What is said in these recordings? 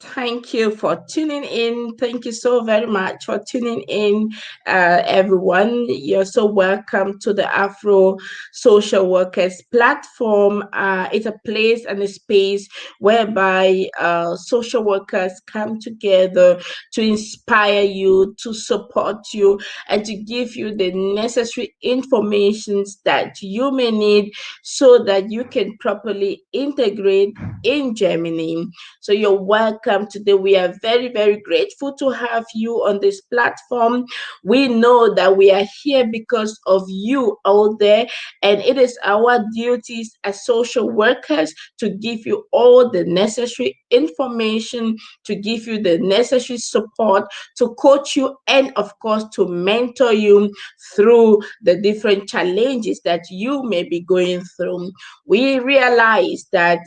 Thank you for tuning in. Thank you so very much for tuning in, everyone. You're so welcome to the Afro Social Workers platform. It's a place and a space whereby social workers come together to inspire you, to support you, and to give you the necessary information that you may need so that you can properly integrate in Germany. So you're welcome today. We are very, very grateful to have you on this platform. We know that we are here because of you out there, and it is our duties as social workers to give you all the necessary information, to give you the necessary support, to coach you, and of course, to mentor you through the different challenges that you may be going through. We realize that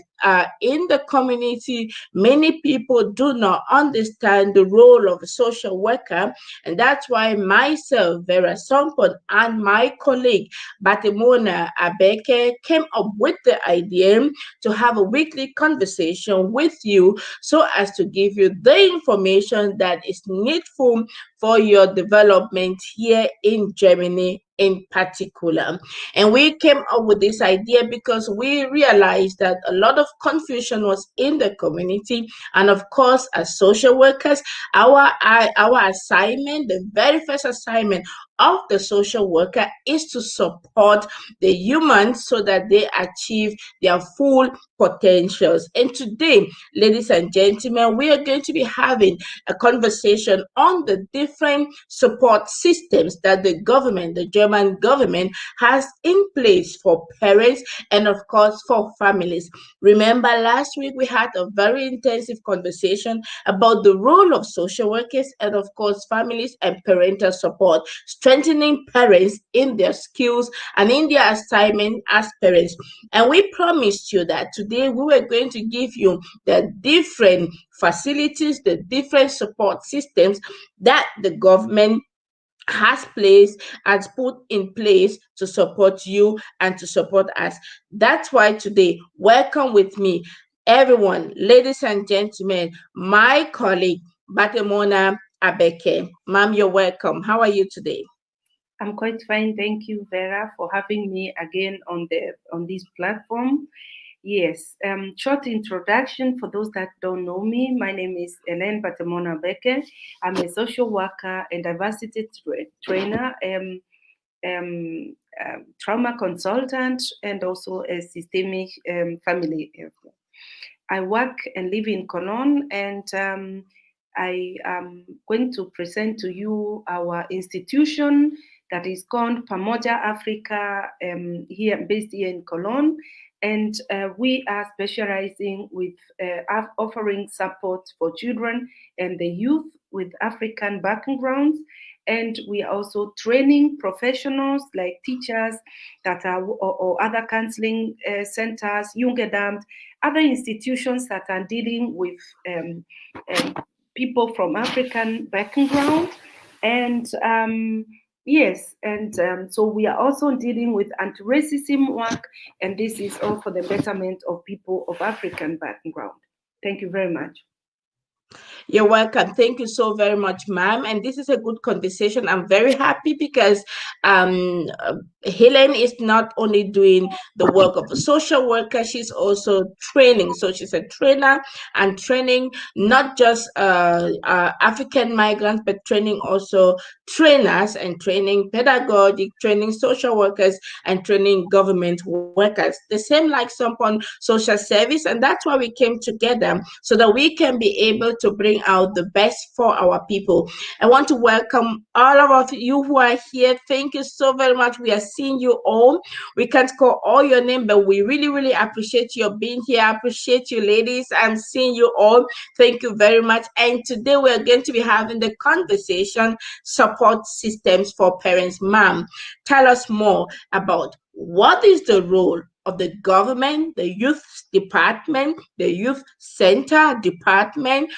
in the community, many people do not understand the role of a social worker, and that's why myself, Vera Sompon, and my colleague Batemona-Abeke came up with the idea to have a weekly conversation with you so as to give you the information that is needful for your development here in Germany in particular. And we came up with this idea because we realized that a lot of confusion was in the community. And of course, as social workers, our assignment, the very first assignment of the social worker, is to support the humans so that they achieve their full potentials. And today, ladies and gentlemen, we are going to be having a conversation on the different support systems that the government, the German government, has in place for parents and, of course, for families. Remember, last week we had a very intensive conversation about the role of social workers and, of course, families and parental support, strengthening parents in their skills and in their assignment as parents. And we promised you that today we were going to give you the different facilities, the different support systems that the government has put in place to support you and to support us. That's why today, welcome with me, everyone, ladies and gentlemen, my colleague Batemona Abeke. Ma'am, you're welcome. How are you today? I'm quite fine, thank you, Vera, for having me again on this platform. Yes, short introduction for those that don't know me. My name is Ellen Batemona-Abeke. I'm a social worker and diversity trainer, trauma consultant, and also a systemic family. I work and live in Cologne, and I am going to present to you our institution that is called Pamoja Africa, based here in Cologne. And we are specializing with offering support for children and the youth with African backgrounds. And we are also training professionals like teachers that are or other counseling centers, Jugendamt, other institutions that are dealing with people from African background. And yes, and so we are also dealing with anti-racism work, and this is all for the betterment of people of African background. Thank you very much. You're welcome. Thank you so very much, ma'am. And this is a good conversation. I'm very happy because Helen is not only doing the work of a social worker, she's also training. So she's a trainer and training not just African migrants, but training also trainers and training pedagogic, training social workers and training government workers. The same like Sompon Social Service. And that's why we came together so that we can be able to bring out the best for our people. I want to welcome all of you who are here. Thank you so very much. We are seeing you all. We can't call all your name, but we really, really appreciate your being here. I appreciate you, ladies. I'm seeing you all. Thank you very much. And today we are going to be having the conversation support systems for parents. Ma'am, tell us more about what is the role of the government, the youth department, the youth center department,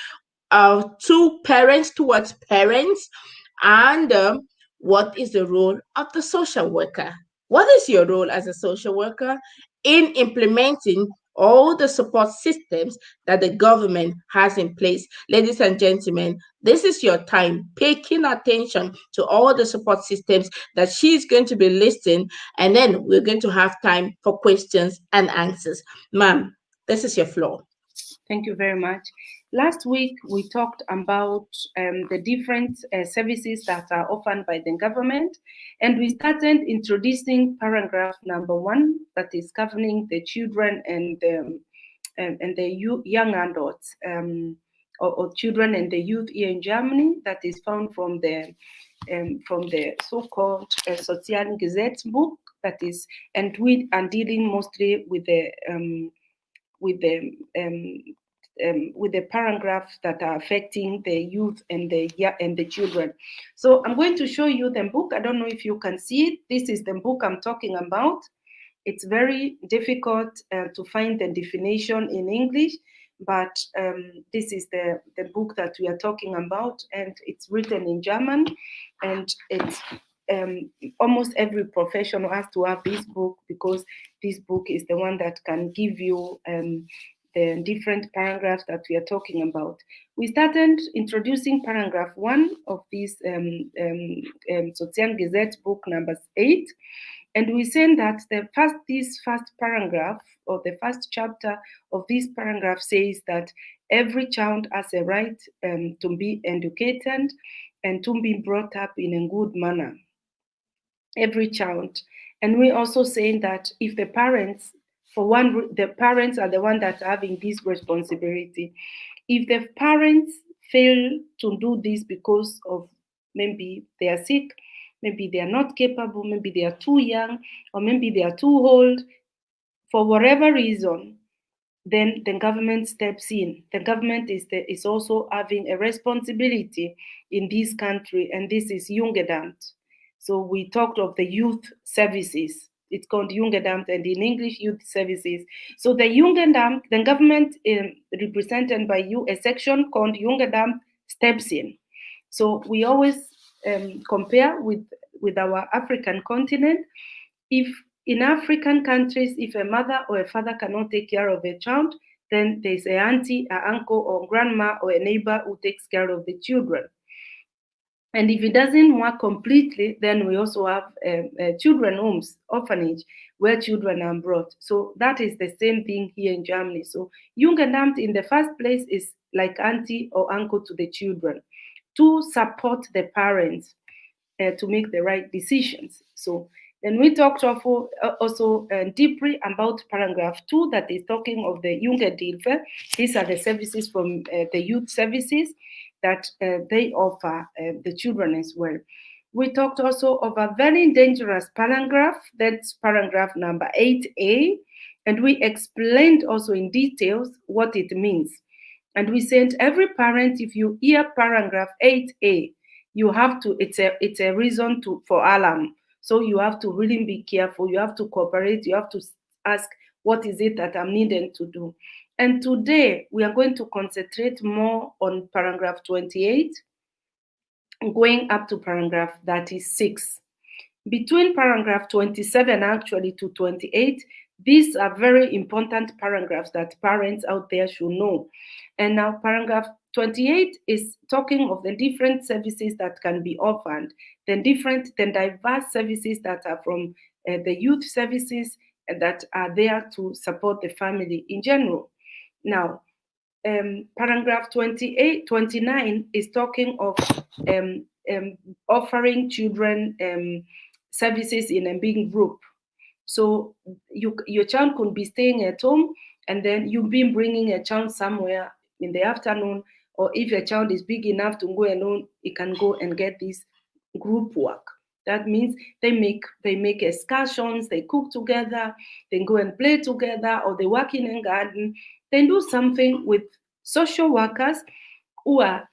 to parents, towards parents, and what is the role of the social worker? What is your role as a social worker in implementing all the support systems that the government has in place. Ladies and gentlemen, this is your time. Pay keen attention to all the support systems that she's going to be listing, and then we're going to have time for questions and answers. Ma'am, this is your floor. Thank you very much. Last week, we talked about the different services that are offered by the government, and we started introducing paragraph number 1, that is governing the children and the young adults, or children and the youth here in Germany, that is found from the so-called Sozialen Gesetzbuch, that is, and we are dealing mostly with the with the paragraphs that are affecting the youth and the children. So I'm going to show you the book. I don't know if you can see it. This is the book I'm talking about. It's very difficult to find the definition in English, but this is the book that we are talking about, and it's written in German, and it's almost every professional has to have this book, because this book is the one that can give you the different paragraphs that we are talking about. We started introducing paragraph 1 of this Sozialgesetzbuch number 8, and we said that this first paragraph, or the first chapter of this paragraph, says that every child has a right to be educated and to be brought up in a good manner. Every child. And we also saying that if the parents, for one, the parents are the one that are having this responsibility. If the parents fail to do this because of maybe they are sick, maybe they are not capable, maybe they are too young, or maybe they are too old, for whatever reason, then the government steps in. The government is also having a responsibility in this country, and this is Jugendamt. So we talked of the youth services. It's called Jugendamt, and in English, youth services. So the Jugendamt, the government represented by you, a section called Jugendamt, steps in. So we always compare with our African continent. If in African countries, if a mother or a father cannot take care of a child, then there's an auntie, an uncle, or grandma, or a neighbor who takes care of the children. And if it doesn't work completely, then we also have children homes, orphanage, where children are brought. So that is the same thing here in Germany. So Jugendamt in the first place is like auntie or uncle to the children, to support the parents to make the right decisions. So then we talked also deeply about paragraph 2, that is talking of the Jugendhilfe. These are the services from the youth services that they offer the children as well. We talked also of a very dangerous paragraph, that's paragraph number 8a, and we explained also in details what it means. And we said every parent, if you hear paragraph 8a, you have to, it's a reason for alarm. So you have to really be careful, you have to cooperate, you have to ask, what is it that I'm needing to do? And today we are going to concentrate more on paragraph 28, going up to paragraph 36. Between paragraph 27 actually to 28, these are very important paragraphs that parents out there should know. And now paragraph 28 is talking of the different services that can be offered, the diverse services that are from the youth services that are there to support the family in general. Now, paragraph 29 is talking of offering children services in a big group. So your child could be staying at home, and then you've been bringing a child somewhere in the afternoon, or if your child is big enough to go alone, it can go and get this group work. That means they make excursions, they cook together, they go and play together, or they work in a garden. They do something with social workers who are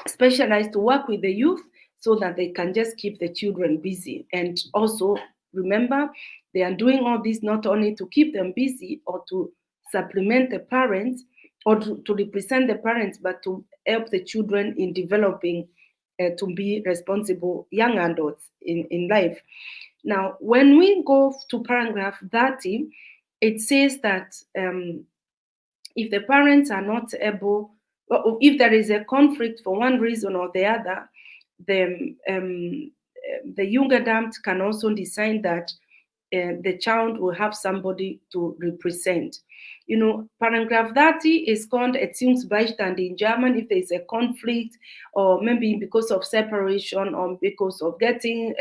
specialized to work with the youth, so that they can just keep the children busy. And also remember, they are doing all this not only to keep them busy or to supplement the parents or to represent the parents, but to help the children in developing to be responsible young adults in life. Now, when we go to paragraph 30, it says that if the parents are not able, or if there is a conflict for one reason or the other, the Jugendamt can also decide that the child will have somebody to represent. You know, paragraph 30 is called Erziehungsbeistand in German if there is a conflict, or maybe because of separation, or because of getting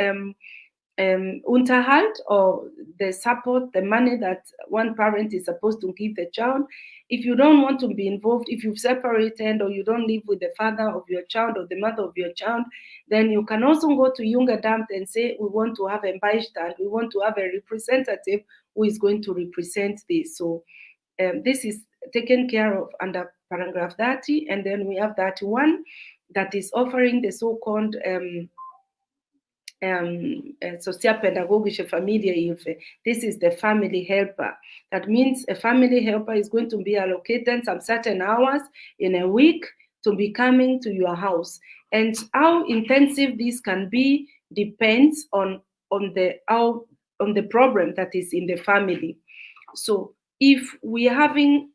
Unterhalt, or the support, the money that one parent is supposed to give the child. If you don't want to be involved, if you've separated, or you don't live with the father of your child or the mother of your child, then you can also go to Jugendamt and say, we want to have a Beistand, we want to have a representative who is going to represent this. So this is taken care of under paragraph 30. And then we have 31 that is offering the so-called sozialpädagogische Familienhilfe. This is the family helper. That means a family helper is going to be allocated some certain hours in a week to be coming to your house. And how intensive this can be depends on the problem that is in the family. So if we are having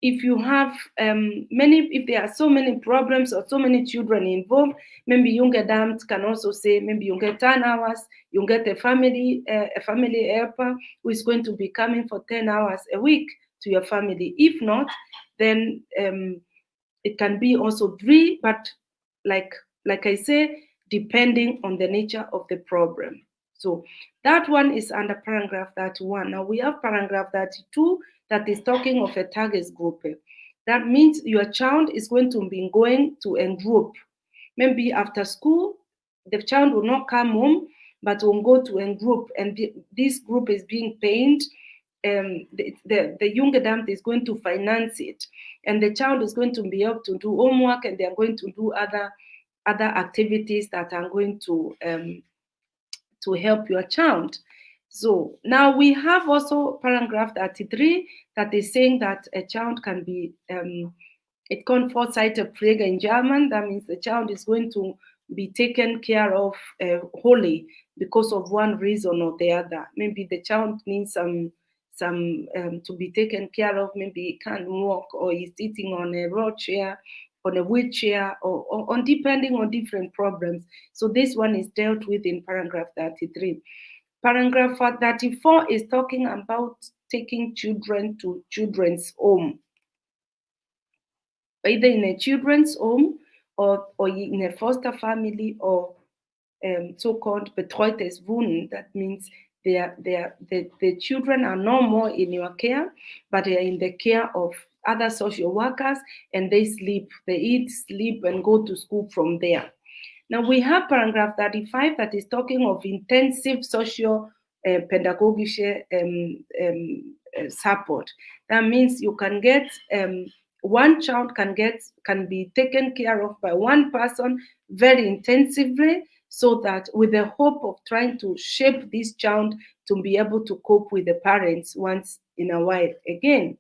if you have if there are so many problems or so many children involved, maybe Jugendamt can also say, maybe you get 10 hours, you get a family helper who is going to be coming for 10 hours a week to your family. If not, then it can be also 3, but like I say, depending on the nature of the problem. So that one is under paragraph 31. Now we have paragraph 32 that is talking of a target group. That means your child is going to be going to a group. Maybe after school, the child will not come home, but will go to a group, and this group is being paid. The Jugendamt is going to finance it, and the child is going to be able to do homework, and they are going to do other activities that are going to help your child. So now we have also paragraph 33 that is saying that a child can be, it called Vorzeitepflege in German. That means the child is going to be taken care of wholly because of one reason or the other. Maybe the child needs some to be taken care of. Maybe he can't walk, or he's sitting on a wheelchair, or on depending on different problems. So this one is dealt with in paragraph 33. Paragraph 34 is talking about taking children to children's home, either in a children's home or in a foster family, or so-called betreutes Wohnen. That means the children are no more in your care, but they are in the care of other social workers, and they eat, sleep, and go to school from there. Now we have paragraph 35 that is talking of intensive social pedagogische support. That means you can get one child can be taken care of by one person very intensively, so that with the hope of trying to shape this child to be able to cope with the parents once in a while again.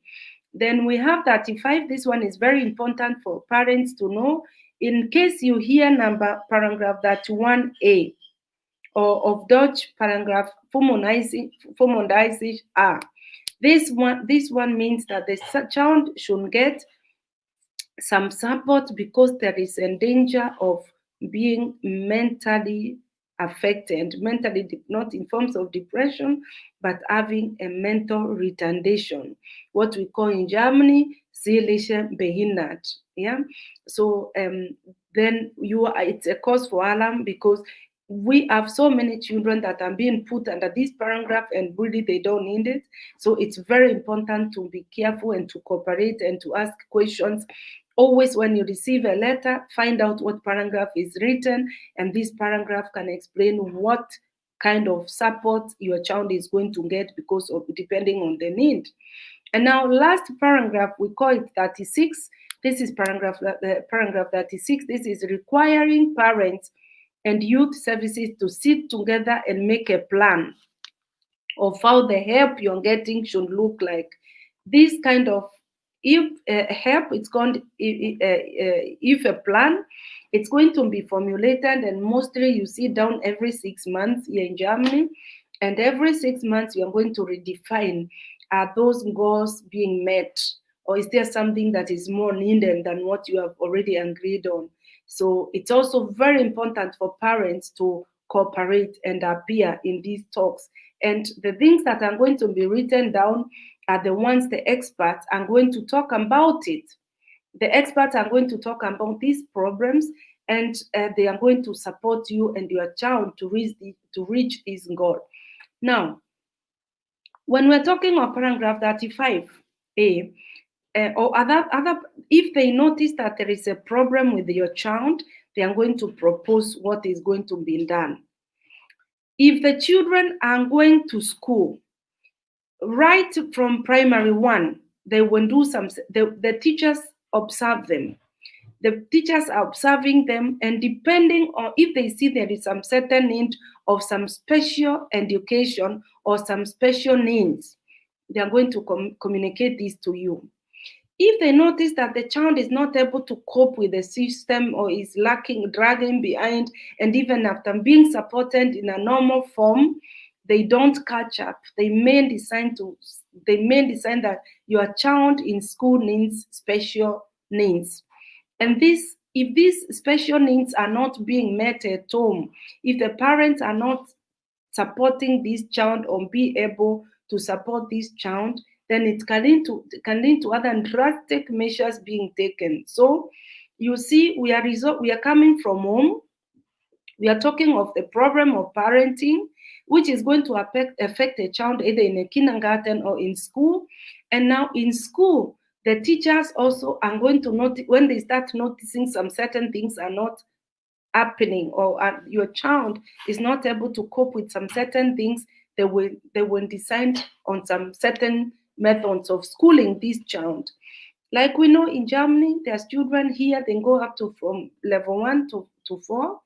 Then we have 35. This one is very important for parents to know. In case you hear paragraph 31a, or of Dutch paragraph 35a, this one means that the child should get some support because there is a danger of being mentally affected, not in forms of depression, but having a mental retardation, what we call in Germany seelische behindert. Yeah. So then it's a cause for alarm, because we have so many children that are being put under this paragraph and really they don't need it. So it's very important to be careful and to cooperate and to ask questions. Always when you receive a letter, find out what paragraph is written, and this paragraph can explain what kind of support your child is going to get because of depending on the need. And now last paragraph, we call it 36. This is paragraph 36. This is requiring parents and youth services to sit together and make a plan of how the help you're getting should look like. This kind of help, it's called if a plan, it's going to be formulated, and mostly you sit down every 6 months here in Germany, And every 6 months, we are going to redefine, are those goals being met? Or is there something that is more needed than what you have already agreed on? So it's also very important for parents to cooperate and appear in these talks. And the things that are going to be written down are the ones the experts are going to talk about it. The experts are going to talk about these problems, and they are going to support you and your child to reach this goal. Now, when we're talking of paragraph 35A, or other, if they notice that there is a problem with your child, they are going to propose what is going to be done. If the children are going to school, right from primary one, they will do the teachers observe them. The teachers are observing them, and depending on if they see there is some certain need of some special education or some special needs, they are going to communicate this to you. If they notice that the child is not able to cope with the system or is lacking, dragging behind, and even after being supported in a normal form, they don't catch up, they may decide that your child in school needs special needs. And if these special needs are not being met at home, if the parents are not supporting this child or be able to support this child, then it can lead to other drastic measures being taken. So you see, we are coming from home. We are talking of the problem of parenting, which is going to affect a child either in a kindergarten or in school. And now in school, the teachers also are going to notice, when they start noticing some certain things are not happening, or your child is not able to cope with some certain things, they will decide on some certain methods of schooling this child. Like we know in Germany, there's children here, they go up to from level 1 to 4.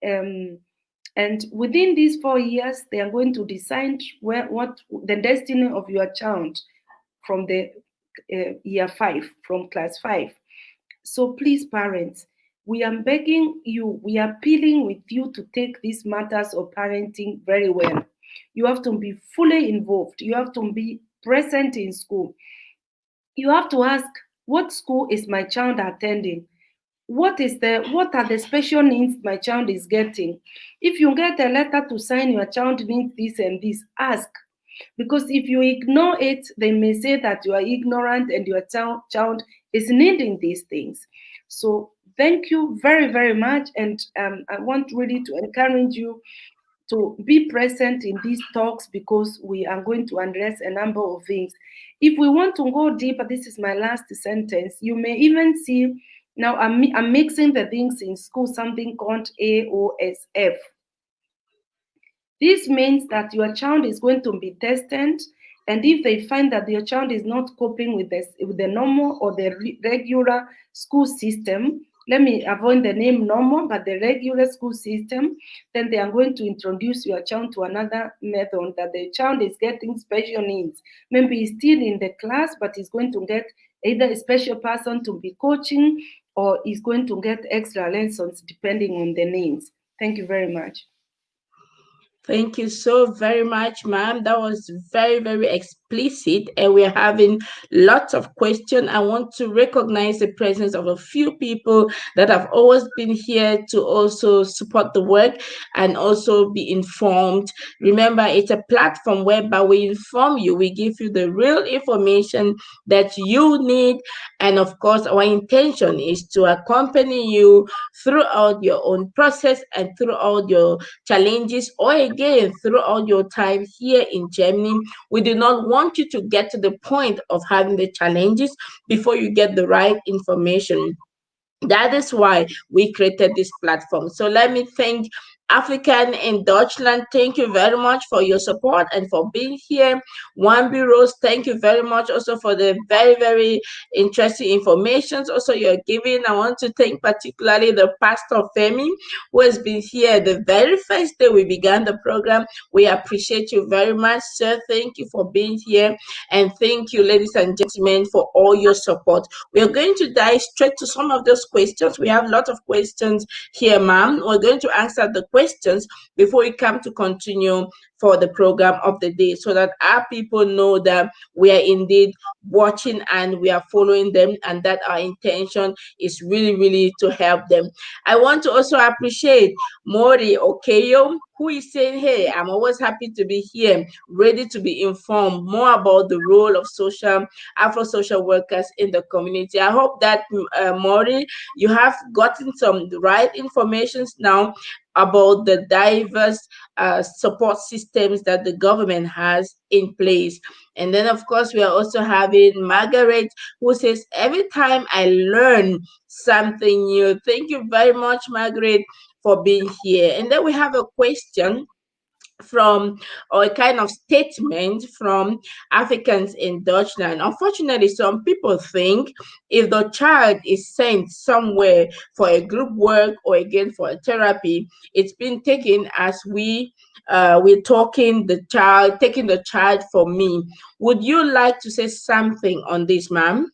And within these 4 years, they are going to decide what the destiny of your child from the year 5, from class 5. So please, parents, we are begging you, we are appealing with you to take these matters of parenting very well. You have to be fully involved. You have to be present in school. You have to ask, what school is my child attending? What are the special needs my child is getting? If you get a letter to sign, your child needs this and this, ask. Because if you ignore it, they may say that you are ignorant and your child is needing these things. So thank you very, very much. And I want really to encourage you to be present in these talks, because we are going to address a number of things. If we want to go deeper, this is my last sentence. You may even see, now I'm mixing the things in school, something called AOSF. This means that your child is going to be tested, and if they find that your child is not coping with the normal or the regular school system, let me avoid the name normal, but the regular school system, then they are going to introduce your child to another method, that the child is getting special needs. Maybe he's still in the class, but he's going to get either a special person to be coaching, or he's going to get extra lessons depending on the needs. Thank you very much. Thank you so very much, ma'am. That was very, very explicit, and we're having lots of questions. I want to recognize the presence of a few people that have always been here to also support the work and also be informed. Remember, it's a platform whereby we inform you, we give you the real information that you need. And of course, our intention is to accompany you throughout your own process and throughout your challenges, or again throughout your time here in Germany. We do not want you to get to the point of having the challenges before you get the right information. That is why we created this platform. So let me thank African in Deutschland. Thank you very much for your support and for being here. One Rose, thank you very much also for the very, very interesting information also you're giving. I want to thank particularly the Pastor Femi, who has been here the very first day we began the program. We appreciate you very much, sir. Thank you for being here. And thank you, ladies and gentlemen, for all your support. We are going to dive straight to some of those questions. We have a lot of questions here, ma'am. We're going to answer the questions questions before we come to continue for the program of the day, so that our people know that we are indeed watching and we are following them, and that our intention is really, really to help them. I want to also appreciate Mori Okeyo, who is saying, "Hey, I'm always happy to be here, ready to be informed more about the role of Afro-social workers in the community." I hope that, Mori, you have gotten some right information now about the diverse support systems that the government has in place. And then, of course, we are also having Margaret, who says, "Every time I learn something new." Thank you very much, Margaret, for being here. And then we have a question from, or a kind of statement from Africans in Deutschland. Unfortunately, some people think if the child is sent somewhere for a group work or again for a therapy, it's been taken as we're taking the child from me. Would you like to say something on this, ma'am?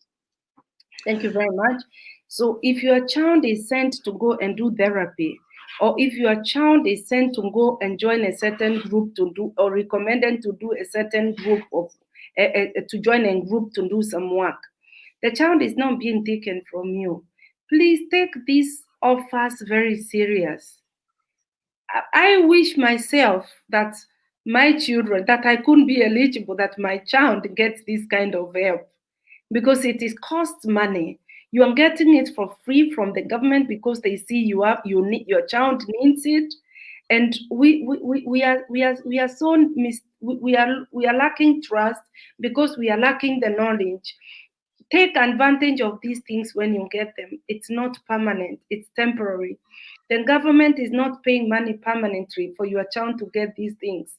Thank you very much. So if your child is sent to go and do therapy, or if your child is sent to go and join a certain group to do, or recommended to do a certain group of, to join a group to do some work, the child is not being taken from you. Please take these offers very serious. I wish myself that my children, that I couldn't be eligible, that my child gets this kind of help, because it is cost money. You are getting it for free from the government because they see you need, your child needs it. And we are so we are lacking trust because we are lacking the knowledge. Take advantage of these things when you get them. It's not permanent, it's temporary. The government is not paying money permanently for your child to get these things.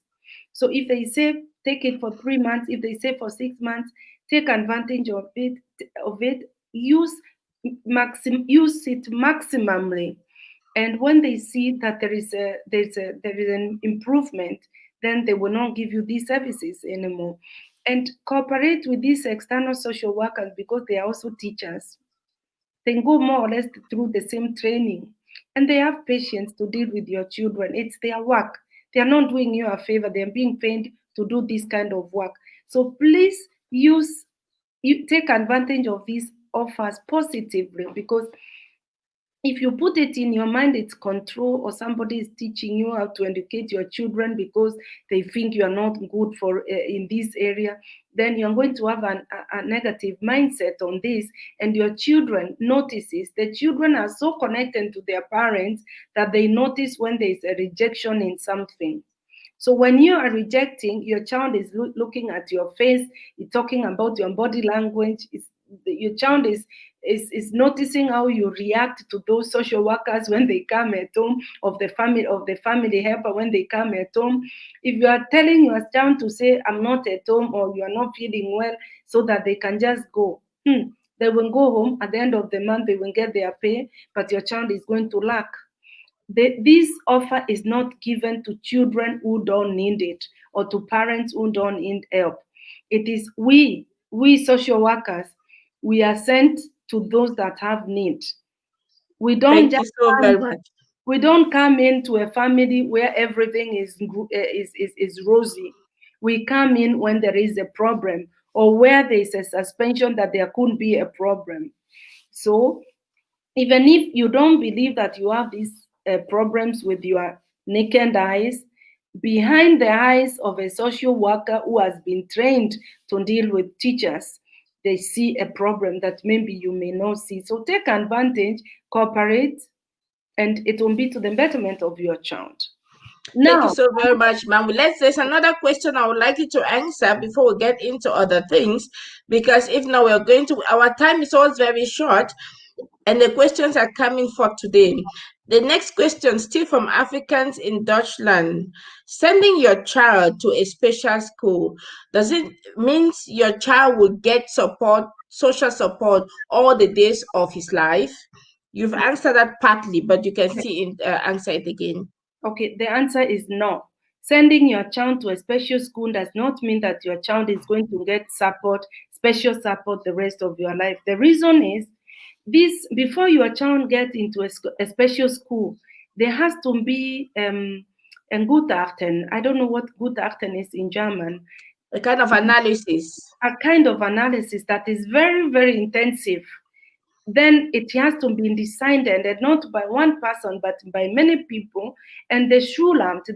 So if they say take it for 3 months, if they say for 6 months, take advantage of it, use it maximally. And when they see that there is an improvement, then they will not give you these services anymore. And cooperate with these external social workers because they are also teachers. They go more or less through the same training, and they have patience to deal with your children. It's their work. They are not doing you a favor. They are being paid to do this kind of work. So please take advantage of these offers positively, because if you put it in your mind it's control, or somebody is teaching you how to educate your children because they think you are not good for in this area, then you're going to have a negative mindset on this. And your children notices, the children are so connected to their parents that they notice when there is a rejection in something. So when you are rejecting, your child is looking at your face, it's talking about your body language. Your child is noticing how you react to those social workers when they come at home, of the family helper when they come at home. If you are telling your child to say I'm not at home, or you are not feeling well, so that they can just go, they will go home at the end of the month, they will get their pay, but your child is going to lack. This offer is not given to children who don't need it, or to parents who don't need help. It is we social workers, we are sent to those that have need. We don't Thank just you so come, very much. we don't come into a family where everything is rosy. We come in when there is a problem, or where there is a suspension that there couldn't be a problem. So even if you don't believe that you have these problems with your naked eyes, behind the eyes of a social worker who has been trained to deal with teachers, they see a problem that maybe you may not see. So take advantage, cooperate, and it will be to the betterment of your child. Thank you Now, so very much, ma'am. There's another question I would like you to answer before we get into other things, because if not, we're going to, our time is always very short, and the questions are coming for today. The next question, still from Africans in Deutschland. Sending your child to a special school, does it means your child will get support, social support, all the days of his life? You've answered that partly, but you can answer it again. okay, the answer is no. Sending your child to a special school does not mean that your child is going to get support, special support, the rest of your life. The reason is this: before your child gets into a special school, there has to be a Gutachten. I don't know what Gutachten is in German. A kind of analysis. A kind of analysis that is very, very intensive. Then it has to be decided, and not by one person, but by many people. And the Schulamt,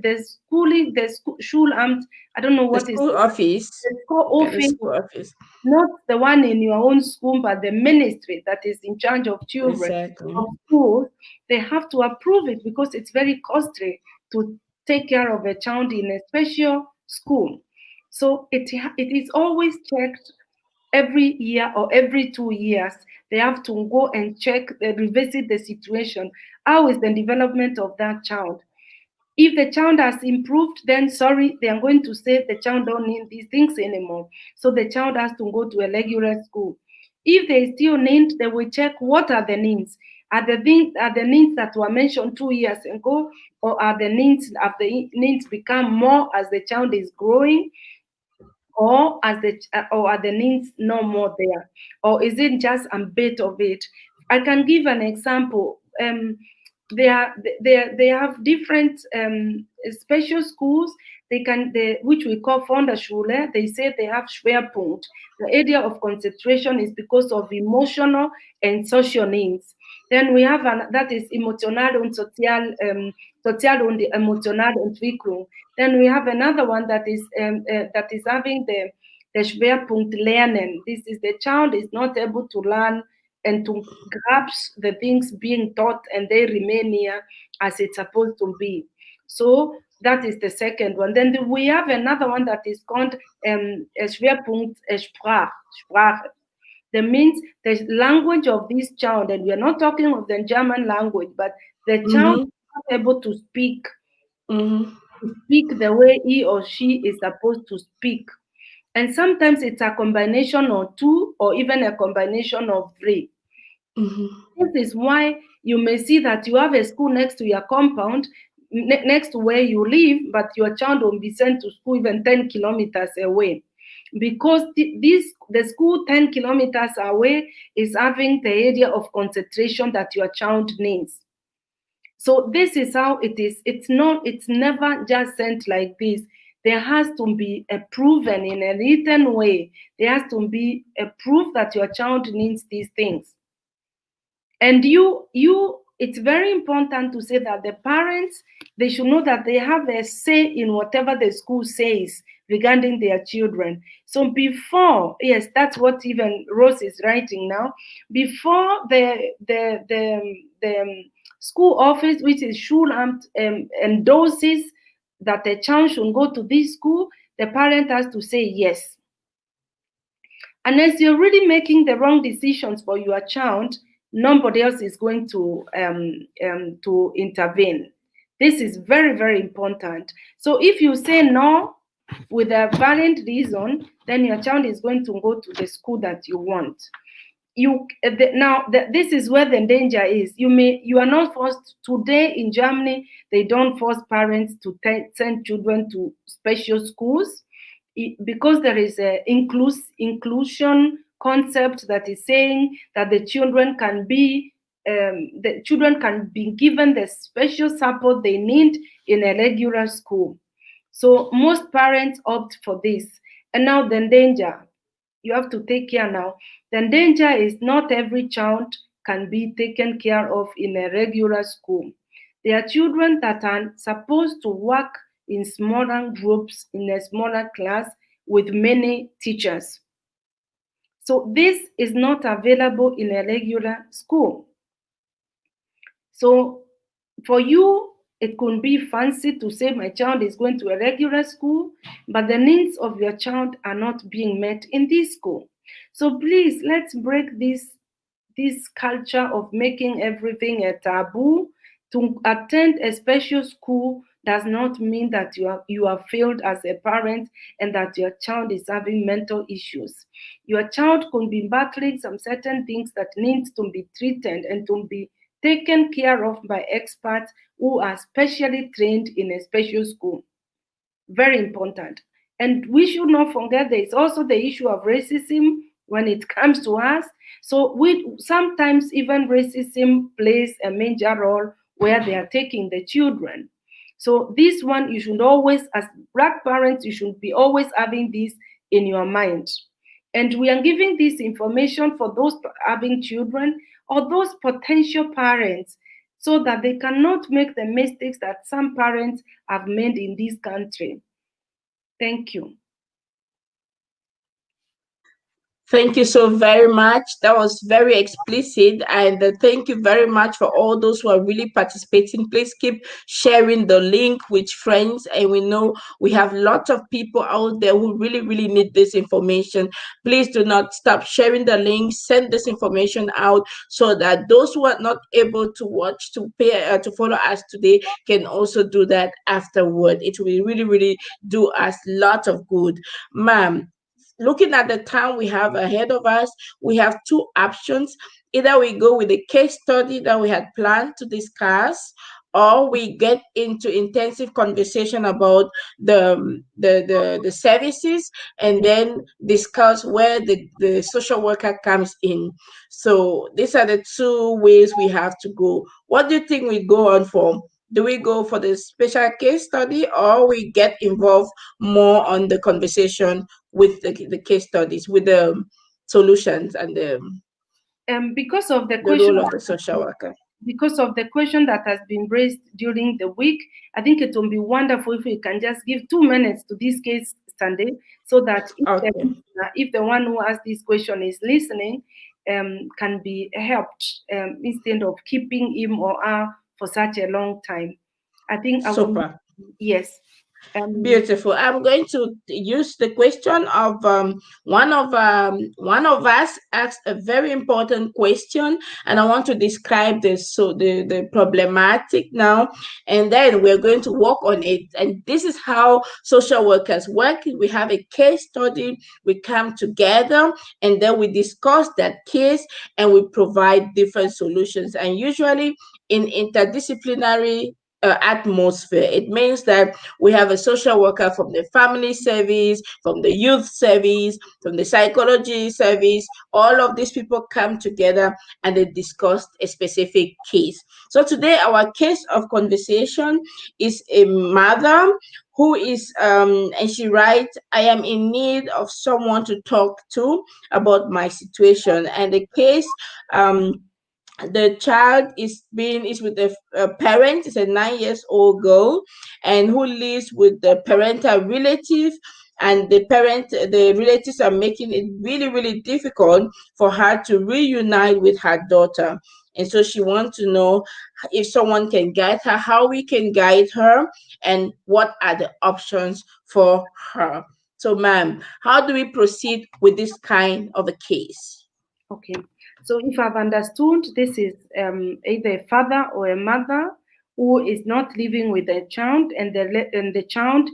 Schulamt, I don't know The what is school office. the school Yeah, the office, school office. not the one in your own school, but the ministry that is in charge of children Exactly. of schools. They have to approve it because it's very costly to take care of a child in a special school. So it is always checked every year or every 2 years. They have to go and check, revisit the situation. How is the development of that child? If the child has improved, then sorry, they are going to say the child don't need these things anymore. So the child has to go to a regular school. If they still need, they will check what are the needs. Are the needs that were mentioned 2 years ago, or are the needs become more as the child is growing, or are the needs no more there, or is it just a bit of it? I can give an example. They have different special schools. Which we call Fonderschule. They say they have Schwerpunkt. The area of concentration is because of emotional and social needs. Then we have that is emotional und sozial und emotionale Entwicklung. Then we have another one that is having the Schwerpunkt Lernen. This is the child is not able to learn and to grasp the things being taught, and they remain here as it's supposed to be. So that is the second one. Then we have another one that is called Schwerpunkt Sprache. That means the language of this child, and we are not talking of the German language, but the child Mm-hmm. is not able to Mm-hmm. speak the way he or she is supposed to speak. And sometimes it's a combination of two, or even a combination of three. Mm-hmm. This is why you may see that you have a school next to your compound, next to where you live, but your child will be sent to school even 10 kilometers away. Because the school 10 kilometers away is having the area of concentration that your child needs. So this is how it is. It's never just sent like this. There has to be a proven in a written way. There has to be a proof that your child needs these things. And it's very important to say that the parents, they should know that they have a say in whatever the school says regarding their children. So before, yes, that's what even Rose is writing now. Before the school office, which is Schulamt, endorses that the child should go to this school, the parent has to say yes. Unless you're really making the wrong decisions for your child, nobody else is going to intervene. This is very, very important. So if you say no with a valid reason, then your child is going to go to the school that you want. This is where the danger is. You are not forced today in Germany. They don't force parents to send children to special schools, because there is a inclusion concept that is saying that the children can be given the special support they need in a regular school. So most parents opt for this. And now the danger, you have to take care now. The danger is not every child can be taken care of in a regular school. There are children that are supposed to work in smaller groups, in a smaller class with many teachers. So this is not available in a regular school. So for you, it could be fancy to say my child is going to a regular school, but the needs of your child are not being met in this school. So please, let's break this culture of making everything a taboo. To attend a special school does not mean that you are failed as a parent and that your child is having mental issues. Your child could be battling some certain things that needs to be treated and to be taken care of by experts who are specially trained in a special school. Very important. And we should not forget there is also the issue of racism when it comes to us. So we sometimes even racism plays a major role where they are taking the children. So this one, you should always, as Black parents, you should be always having this in your mind. And we are giving this information for those having children or those potential parents, so that they cannot make the mistakes that some parents have made in this country. Thank you. Thank you so very much. That was very explicit. And thank you very much for all those who are really participating. Please keep sharing the link with friends. And we know we have lots of people out there who really, really need this information. Please do not stop sharing the link. Send this information out so that those who are not able to watch, to follow us today, can also do that afterward. It will really, really do us lots of good. Ma'am, looking at the time we have ahead of us, we have two options. Either we go with the case study that we had planned to discuss, or we get into intensive conversation about the services, and then discuss where the social worker comes in. So these are the two ways we have to go. What do you think we go on for? Do we go for the special case study, or we get involved more on the conversation with the case studies, with the solutions and Because of the the question role of the social worker? because of the question that has been raised during the week, I think it will be wonderful if we can just give 2 minutes to this case study, so that Okay, if the one who asked this question is listening, can be helped, instead of keeping him or her for such a long time. I think I will, super. yes. Um, Beautiful. I'm going to use the question of one of us asked a very important question, and I want to describe the problematic now, and then we're going to work on it. And this is how social workers work. We have a case study, we come together, and then we discuss that case, and we provide different solutions. And usually in interdisciplinary atmosphere, it means that we have a social worker from the family service, from the youth service, from the psychology service. All of these people come together and they discuss a specific case. So today, our case of conversation is a mother who is, and she writes, I am in need of someone to talk to about my situation. And the case, the child is with a parent. It's a 9 years old girl, and who lives with the parental relative, and the relatives are making it really, really difficult for her to reunite with her daughter. And so she wants to know if someone can guide her, how we can guide her, and what are the options for her. So ma'am, how do we proceed with this kind of a case? Okay, so if I've understood, this is either a father or a mother who is not living with the child, and the child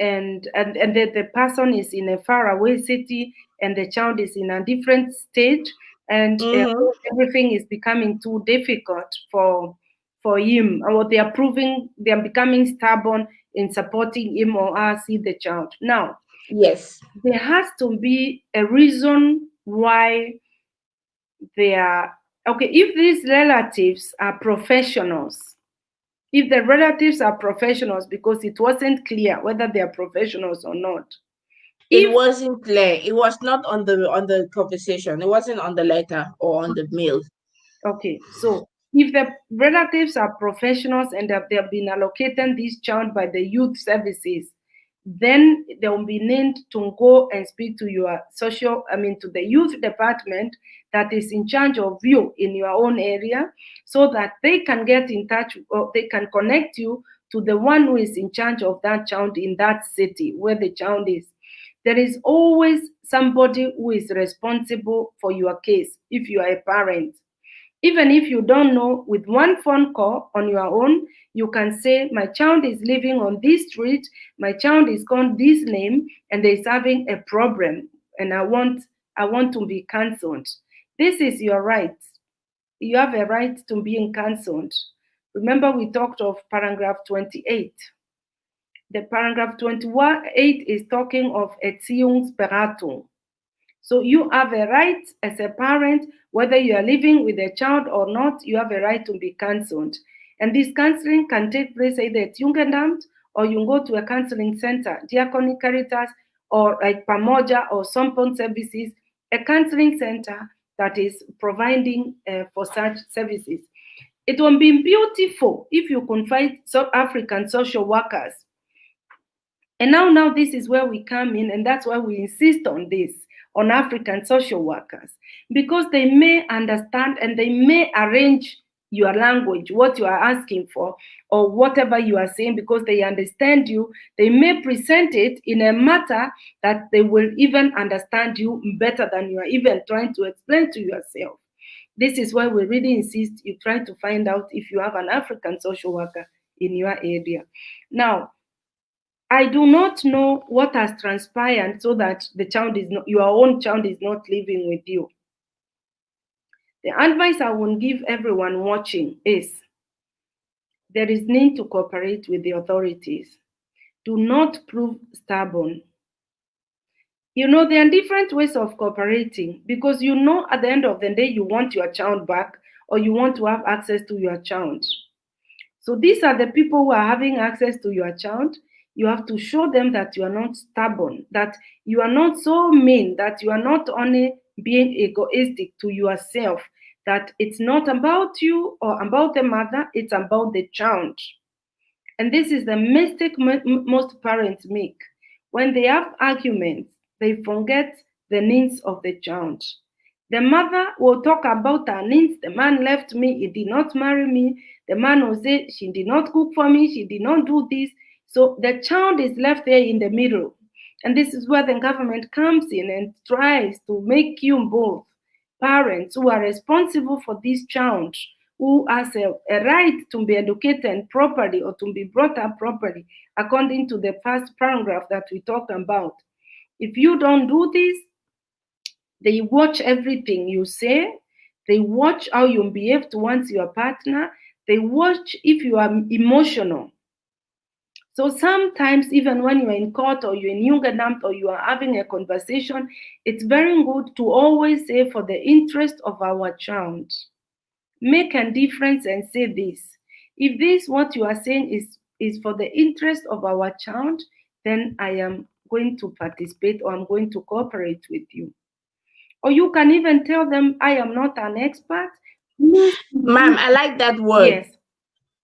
and the person is in a faraway city, and the child is in a different state, and Mm-hmm. everything is becoming too difficult for him, or they are becoming stubborn in supporting him or her see the child. Now, Yes. there has to be a reason why they are okay. If these relatives are professionals, if the relatives are professionals, because it wasn't clear whether they are professionals or not. It If wasn't clear. It was not on the conversation. It wasn't on the letter or on the mail. Okay, so if the relatives are professionals and that they have been allocated this child by the youth services, then they will be need to go and speak to your to the youth department that is in charge of you in your own area, so that they can get in touch, or they can connect you to the one who is in charge of that child in that city where the child is. There is always somebody who is responsible for your case if you are a parent. Even if you don't know, with one phone call on your own, you can say, my child is living on this street, my child is called this name, and they're having a problem, and I want to be cancelled. This is your right. You have a right to being cancelled. Remember, we talked of paragraph 28. The paragraph 28 is talking of Erziehungsberatung. So you have a right as a parent, whether you are living with a child or not, you have a right to be cancelled. And this counseling can take place either at Jugendamt, or you go to a counseling center, Diakoni Caritas, or like Pamoja or Sompon services, a counseling center that is providing for such services. It will be beautiful if you can find South African social workers. And now this is where we come in, and that's why we insist on this, on African social workers, because they may understand and they may arrange your language, what you are asking for, or whatever you are saying, because they understand you. They may present it in a matter that they will even understand you better than you are even trying to explain to yourself. This is why we really insist you try to find out if you have an African social worker in your area. Now, I do not know what has transpired so that the child is not, your own child is not living with you. The advice I will give everyone watching is there is need to cooperate with the authorities. Do not prove stubborn. You know, there are different ways of cooperating, because you know at the end of the day you want your child back, or you want to have access to your child. So these are the people who are having access to your child. You have to show them that you are not stubborn, that you are not so mean, that you are not only being egoistic to yourself, that it's not about you or about the mother, it's about the child. And this is the mistake most parents make. When they have arguments, they forget the needs of the child. The mother will talk about her needs. The man left me, he did not marry me. The man will say, she did not cook for me, she did not do this. So the child is left there in the middle. And this is where the government comes in and tries to make you both parents who are responsible for this child, who has a right to be educated properly or to be brought up properly, according to the first paragraph that we talked about. If you don't do this, they watch everything you say. They watch how you behave towards your partner. They watch if you are emotional. So sometimes, even when you're in court or you're in Jugendamt or you are having a conversation, it's very good to always say, for the interest of our child. Make a difference and say this. If this, what you are saying, is for the interest of our child, then I am going to participate, or I'm going to cooperate with you. Or you can even tell them, I am not an expert. Ma'am, I like that word. Yes.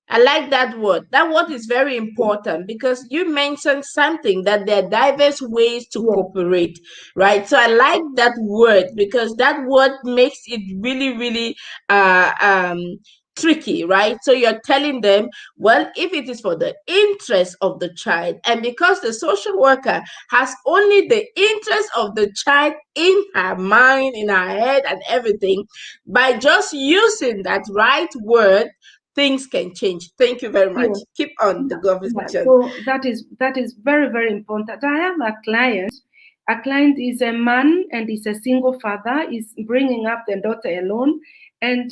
I like that word. That word is very important, because you mentioned something that there are diverse ways to Yes. cooperate, right? So I like that word, because that word makes it really, really uh, um, tricky, right? So you're telling them, well, if it is for the interest of the child, and because the social worker has only the interest of the child in her mind, in her head, and everything, by just using that right word, things can change. Thank you very much. Yes. Keep on the Yeah. conversation. So that is very, very important. I have a client. A client is a man and is a single father. Is bringing up the daughter alone, and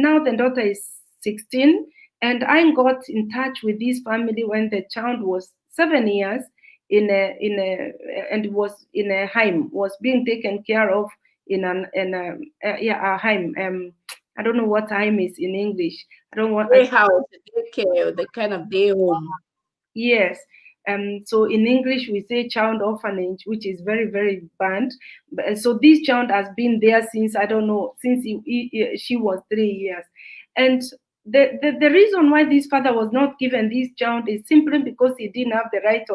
now the daughter is 16. And I got in touch with this family when the child was 7 years and was in a home, was being taken care of a home. I don't know what home is in English. I don't want. Day house, daycare, the kind of day home. Yes. So in English, we say child orphanage, which is very, very banned. So this child has been there since, I don't know, since she was 3 years. And the reason why this father was not given this child is simply because he didn't have the right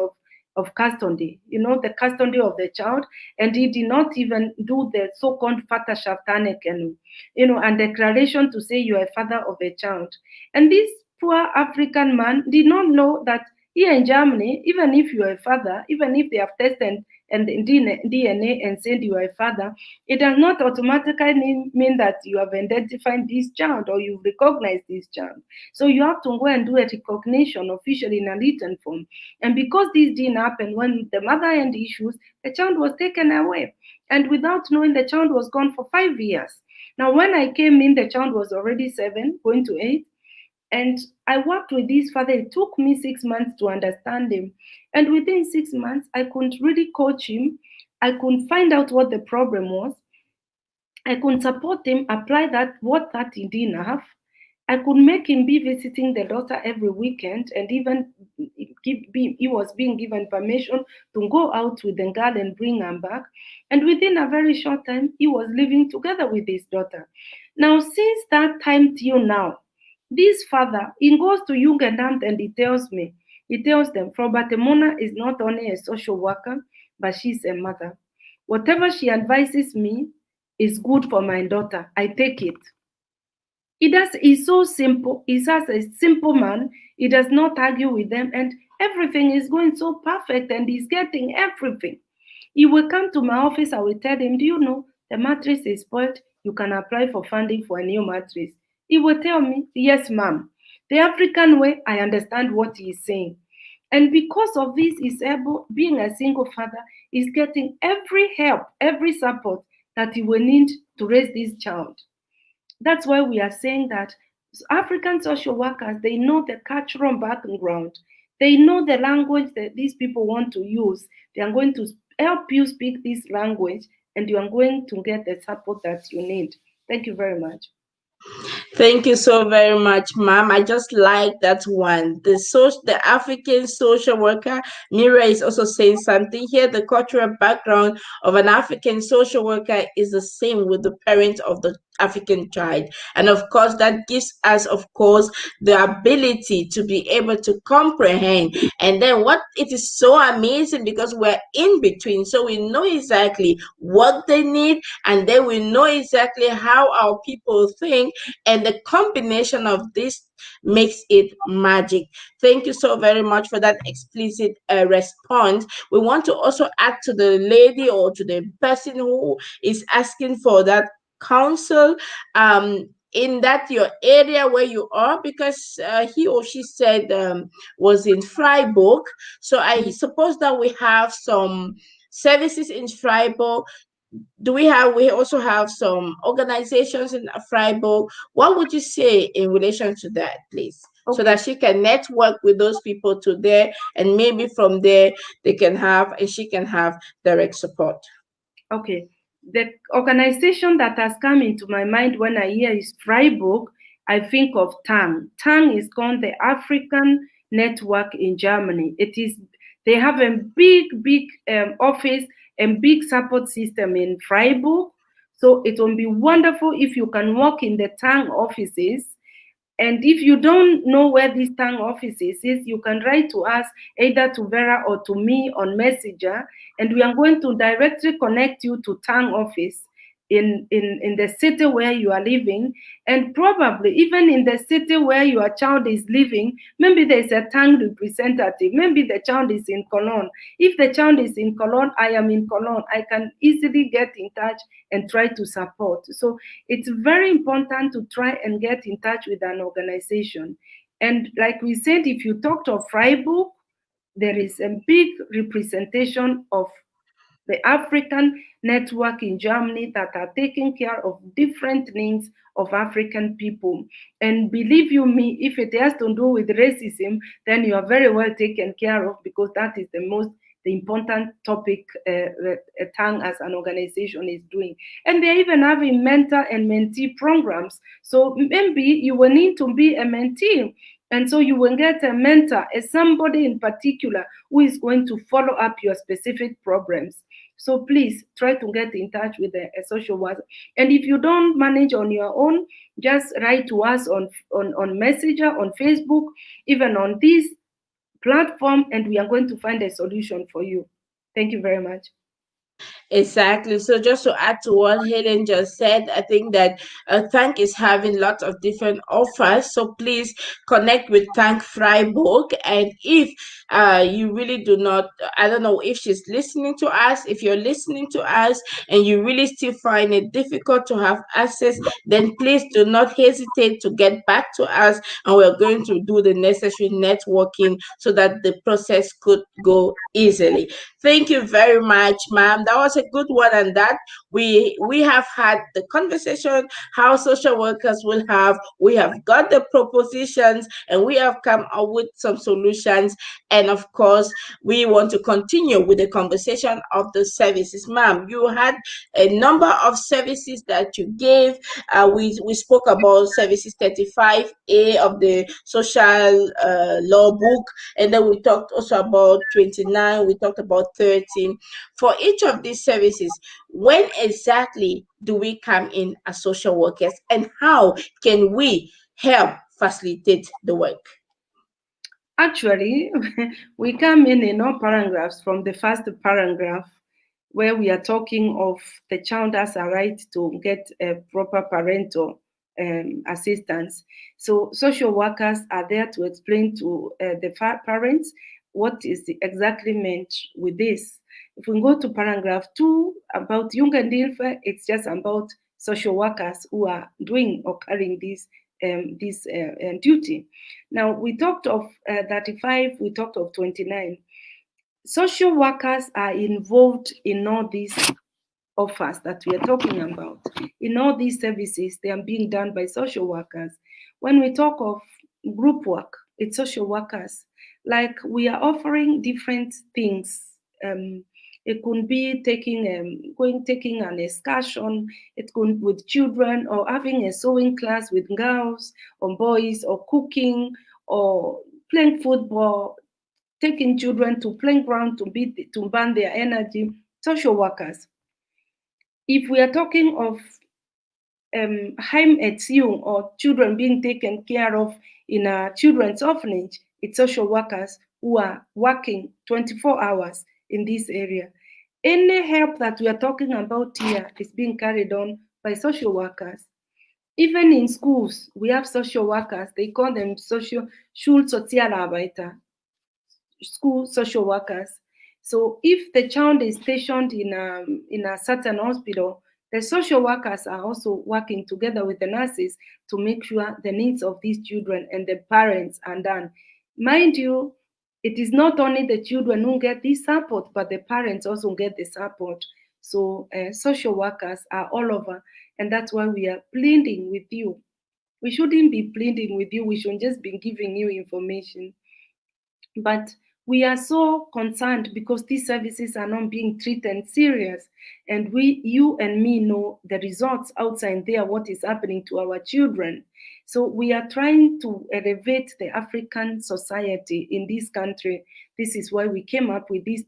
of custody, the custody of the child. And he did not even do the so-called Vaterschaft Anerkennung, and declaration to say you are a father of a child. And this poor African man did not know that here in Germany, even if you are a father, even if they have tested and DNA and said you are a father, it does not automatically mean that you have identified this child or you recognize this child. So you have to go and do a recognition officially in a written form. And because this didn't happen, when the mother had issues, the child was taken away. And without knowing, the child was gone for 5 years. Now, when I came in, the child was already 7, going to 8. And I worked with this father. It took me 6 months to understand him. And within 6 months, I couldn't really coach him. I couldn't find out what the problem was. I couldn't support him, apply that, what that he didn't have. I could make him be visiting the daughter every weekend, and even he was being given permission to go out with the girl and bring her back. And within a very short time, he was living together with his daughter. Now, since that time till now, this father, he goes to Jugendamt and he tells them, Frau Batemona is not only a social worker, but she's a mother. Whatever she advises me is good for my daughter. I take it. He's so simple. He's just a simple man. He does not argue with them, and everything is going so perfect, and he's getting everything. He will come to my office. I will tell him, do you know the mattress is spoiled? You can apply for funding for a new mattress. He will tell me, yes, ma'am. The African way, I understand what he is saying. And because of this, he's able, being a single father, is getting every help, every support that he will need to raise this child. That's why we are saying that African social workers, they know the cultural background. They know the language that these people want to use. They are going to help you speak this language, and you are going to get the support that you need. Thank you very much. Thank you so very much, ma'am. I just like that one. The African social worker, Mira is also saying something here. The cultural background of an African social worker is the same with the parent of the African child. And of course, that gives us, of course, the ability to be able to comprehend. And then what it is so amazing because we're in between. So we know exactly what they need, and then we know exactly how our people think, and the combination of this makes it magic. Thank you so very much for that explicit response. We want to also add to the lady or to the person who is asking for that counsel, in that your area where you are, because he or she said was in Freiburg. So I suppose that we have some services in Freiburg. We also have some organizations in Freiburg. What would you say in relation to that, please? So Okay. that she can network with those people to there, and maybe from there they can have and she can have direct support. Okay. The organization that has come into my mind when I hear is Freiburg, I think of TANG. TANG is called the African Network in Germany. They have a big office and big support system in Freiburg. So it will be wonderful if you can walk in the TANG offices. And if you don't know where this TANG office is, you can write to us, either to Vera or to me on Messenger, and we are going to directly connect you to TANG office in the city where you are living, and probably even in the city where your child is living. Maybe there's a TANG representative. Maybe the child is in Cologne. If the child is in Cologne, I am in Cologne. I can easily get in touch and try to support. So it's very important to try and get in touch with an organization. And like we said, if you talk to Freiburg, there is a big representation of the African network in Germany that are taking care of different needs of African people. And believe you me, if it has to do with racism, then you are very well taken care of, because that is the important topic that TANG as an organization is doing. And they're even having mentor and mentee programs. So maybe you will need to be a mentee. And so you will get a mentor, as somebody in particular who is going to follow up your specific problems. So please try to get in touch with a social worker. And if you don't manage on your own, just write to us on Messenger, on Facebook, even on this platform, and we are going to find a solution for you. Thank you very much. Exactly. So just to add to what Helen just said, I think that Thank is having lots of different offers. So please connect with Thank Freiburg. And if you really do not, I don't know if she's listening to us, if you're listening to us and you really still find it difficult to have access, then please do not hesitate to get back to us, and we're going to do the necessary networking so that the process could go easily. Thank you very much, ma'am. That was a good one, and that we have had the conversation how social workers will have. We have got the propositions, and we have come up with some solutions. And And of course, we want to continue with the conversation of the services. Ma'am, you had a number of services that you gave. We spoke about services 35A of the social law book, and then we talked also about 29, we talked about 13. For each of these services, when exactly do we come in as social workers, and how can we help facilitate the work? Actually, we come in all paragraphs from the first paragraph where we are talking of the child has a right to get a proper parental assistance. So social workers are there to explain to the parents what is exactly meant with this. If we go to paragraph 2 about Jungendhilfe, it's just about social workers who are doing or carrying this duty. Now, we talked of 35, we talked of 29. Social workers are involved in all these offers that we are talking about. In all these services, they are being done by social workers. When we talk of group work, it's social workers. Like we are offering different things. It could be taking an excursion. It could be with children, or having a sewing class with girls or boys, or cooking, or playing football, taking children to playground to burn their energy. Social workers. If we are talking of Heimerziehung, or children being taken care of in a children's orphanage, it's social workers who are working 24 hours in this area. Any help that we are talking about here is being carried on by social workers. Even in schools, we have social workers. They call them Schulsozialarbeiter, school social workers. So if the child is stationed in a certain hospital, the social workers are also working together with the nurses to make sure the needs of these children and the parents are done. Mind you, it is not only the children who get this support, but the parents also get the support. So social workers are all over, and that's why we are pleading with you. We shouldn't be pleading with you. We should just be giving you information. But we are so concerned because these services are not being treated serious. And you and me know the results outside there, what is happening to our children. So we are trying to elevate the African society in this country. This is why we came up with this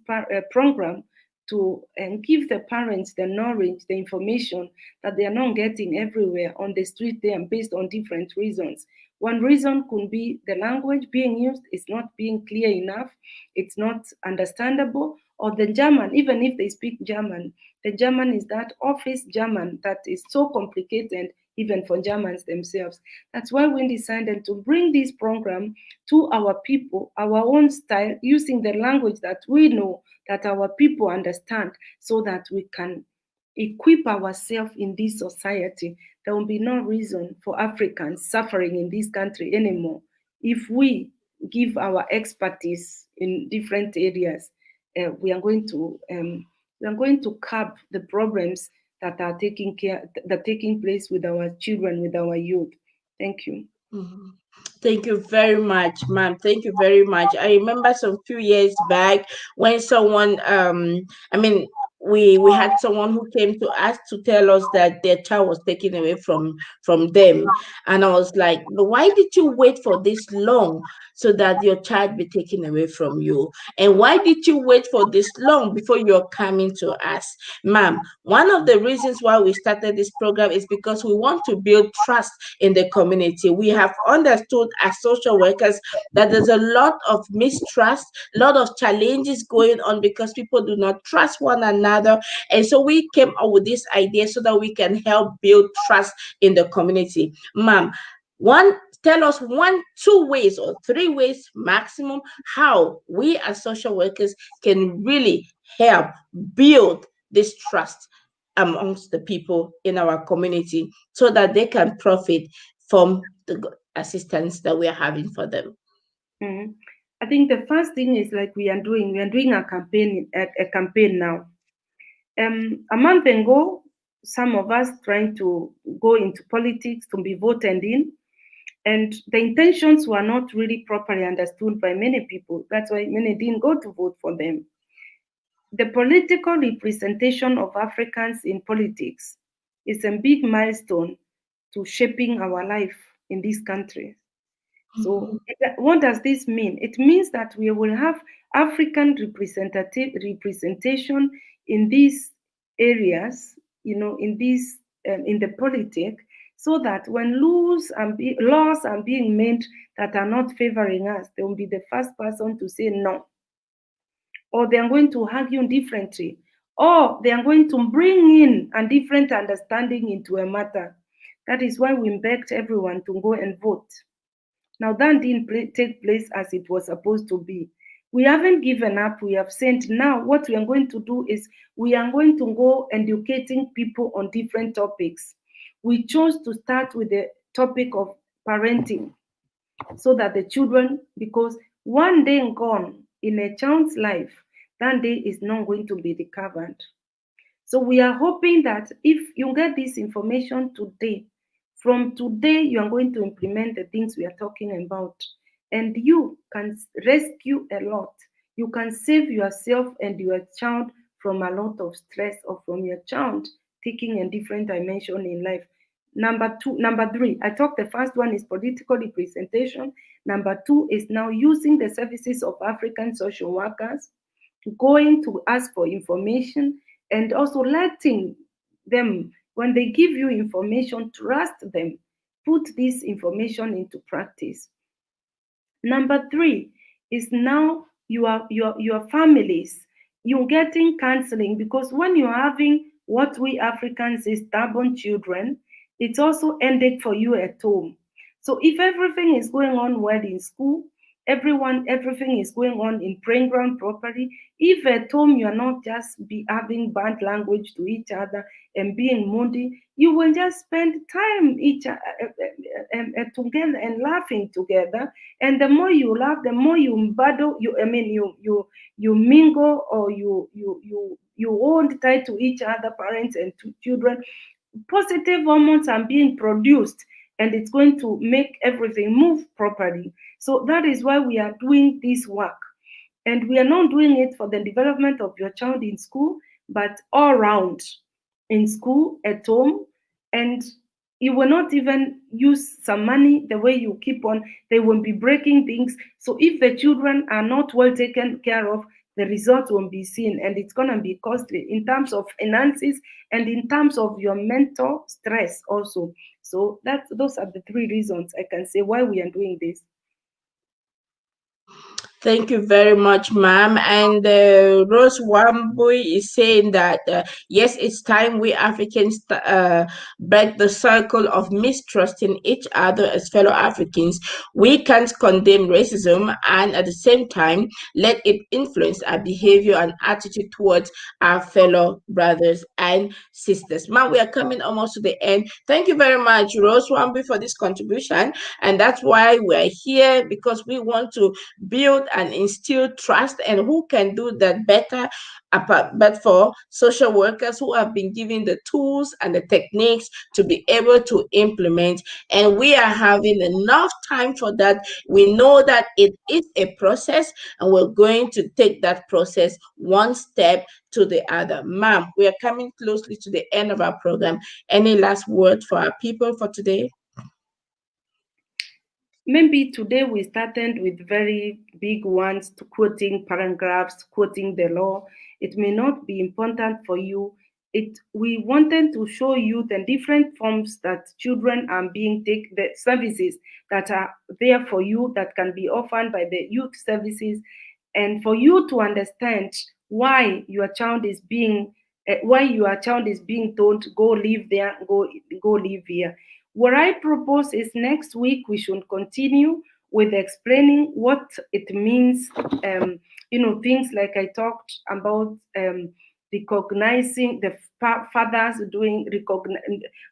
program to give the parents the knowledge, the information that they are not getting everywhere on the street there based on different reasons. One reason could be the language being used is not being clear enough, it's not understandable, or the German, even if they speak German, the German is that office German that is so complicated even for Germans themselves. That's why we decided to bring this program to our people, our own style, using the language that we know, that our people understand, so that we can equip ourselves in this society. There will be no reason for Africans suffering in this country anymore if we give our expertise in different areas. We are going to curb the problems that are taking place with our children, with our youth. Thank you. Mhm. Thank you very much, ma'am. Thank you very much. I remember some few years back when someone, I mean, we had someone who came to us to tell us that their child was taken away from them, and I was like, why did you wait for this long so that your child be taken away from you? And why did you wait for this long before you're coming to us, ma'am? One of the reasons why we started this program is because we want to build trust in the community. We have understood as social workers that there's a lot of mistrust, a lot of challenges going on because people do not trust one another. And so we came up with this idea so that we can help build trust in the community. Ma'am, one tell us one, two ways or three ways maximum how we as social workers can really help build this trust amongst the people in our community so that they can profit from the assistance that we are having for them. Mhm. I think the first thing is like we are doing a campaign now. A month ago, some of us trying to go into politics to be voted in. And the intentions were not really properly understood by many people. That's why many didn't go to vote for them. The political representation of Africans in politics is a big milestone to shaping our life in this country. So, what does this mean? It means that we will have African representation in these areas, in the politic, so that when laws are being made that are not favoring us, they will be the first person to say no, or they are going to argue differently, or they are going to bring in a different understanding into a matter. That is why we begged everyone to go and vote. Now, that didn't take place as it was supposed to be. We haven't given up. We have said now what we are going to do is we are going to go educating people on different topics. We chose to start with the topic of parenting so that the children, because one day gone in a child's life, that day is not going to be recovered. So we are hoping that if you get this information today, from today you are going to implement the things we are talking about, and you can rescue a lot. You can save yourself and your child from a lot of stress, or from your child taking a different dimension in life. Number three, I talked, the first one is political representation. Number two is now using the services of African social workers, going to ask for information, and also letting them, when they give you information, trust them, put this information into practice. Number three is now your families, you're getting counseling, because when you're having what we Africans is stubborn children, it's also ended for you at home. So if everything is going on well in school, everything is going on in playground properly, if at home you're not just be having bad language to each other and being moody, you will just spend time together and laughing together. And the more you laugh, the more you battle, you mingle, or you hold tight to each other, parents and to children. Positive hormones are being produced, and it's going to make everything move properly. So that is why we are doing this work. And we are not doing it for the development of your child in school, but all around, in school, at home. And you will not even use some money the way you keep on, they will be breaking things. So if the children are not well taken care of, the results won't be seen, and it's going to be costly in terms of finances and in terms of your mental stress also. So those are the three reasons I can say why we are doing this. Thank you very much, ma'am. And Rose Wambui is saying that yes, it's time we Africans break the cycle of mistrusting each other as fellow Africans. We can't condemn racism and at the same time let it influence our behavior and attitude towards our fellow brothers and sisters. Ma'am, we are coming almost to the end. Thank you very much, Rose Wambui, for this contribution. And that's why we're here, because we want to build and instill trust. And who can do that better but for social workers who have been given the tools and the techniques to be able to implement? And we are having enough time for that. We know that it is a process, and we're going to take that process one step to the other. Ma'am, we are coming closely to the end of our program. Any last word for our people for today? Maybe today we started with very big ones, to quoting paragraphs, quoting the law. It may not be important for you. We wanted to show you the different forms that children are being take, the services that are there for you, that can be offered by the youth services, and for you to understand why your child is being told go live there, go live here. What I propose is next week we should continue with explaining what it means. Things like I talked about, recognizing the fathers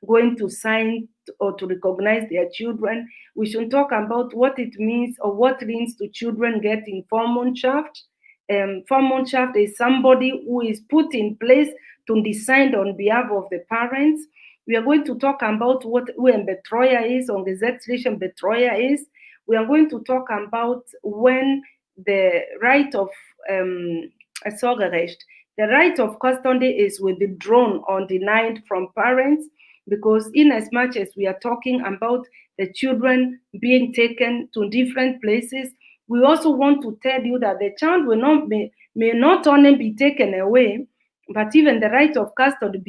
going to sign or to recognize their children. We should talk about what it means, or what means to children getting Vormundschaft. Vormundschaft is somebody who is put in place to decide on behalf of the parents. We are going to talk about what when Betroya is, on Gesetzlichen Betreuer is. We are going to talk about when the right of Sorgerecht, the right of custody is withdrawn or denied from parents, because in as much as we are talking about the children being taken to different places, we also want to tell you that the child may not only be taken away, but even the right of custody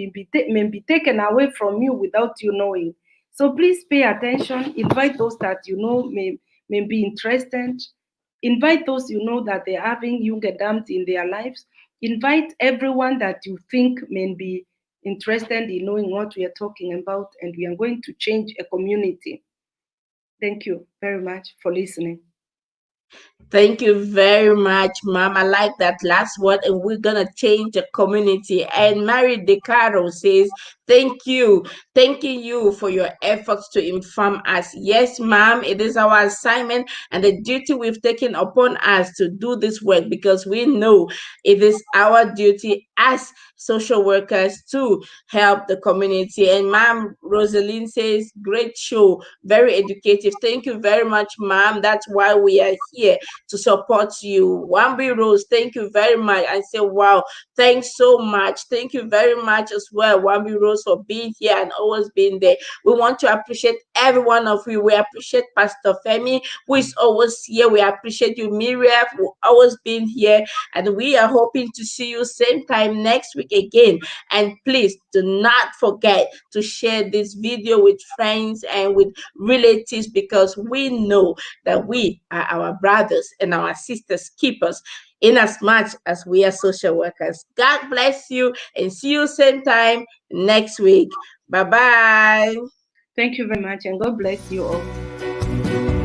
may be taken away from you without you knowing. So please pay attention. Invite those that you know may be interested. Invite those you know that they're having Jugendamt in their lives. Invite everyone that you think may be interested in knowing what we are talking about, and we are going to change a community. Thank you very much for listening. Thank you very much, Mom. I like that last word, and we're gonna change the community. And Mary De Caro says, "Thank you, thanking you for your efforts to inform us." Yes, Mom, it is our assignment and the duty we've taken upon us to do this work, because we know it is our duty as social workers to help the community. And Mom Rosaline says, "Great show, very educative." Thank you very much, Mom. That's why we are here, to support you. Wambi Rose, thank you very much. I say, wow, thanks so much. Thank you very much as well, Wambi Rose, for being here and always being there. We want to appreciate every one of you. We appreciate Pastor Femi, who is always here. We appreciate you, Miriam, for always being here. And we are hoping to see you same time next week again. And please do not forget to share this video with friends and with relatives, because we know that we are our brothers and our sisters keepers in as much as we are social workers. God bless you, and see you same time next week. Bye bye. Thank you very much, and God bless you all.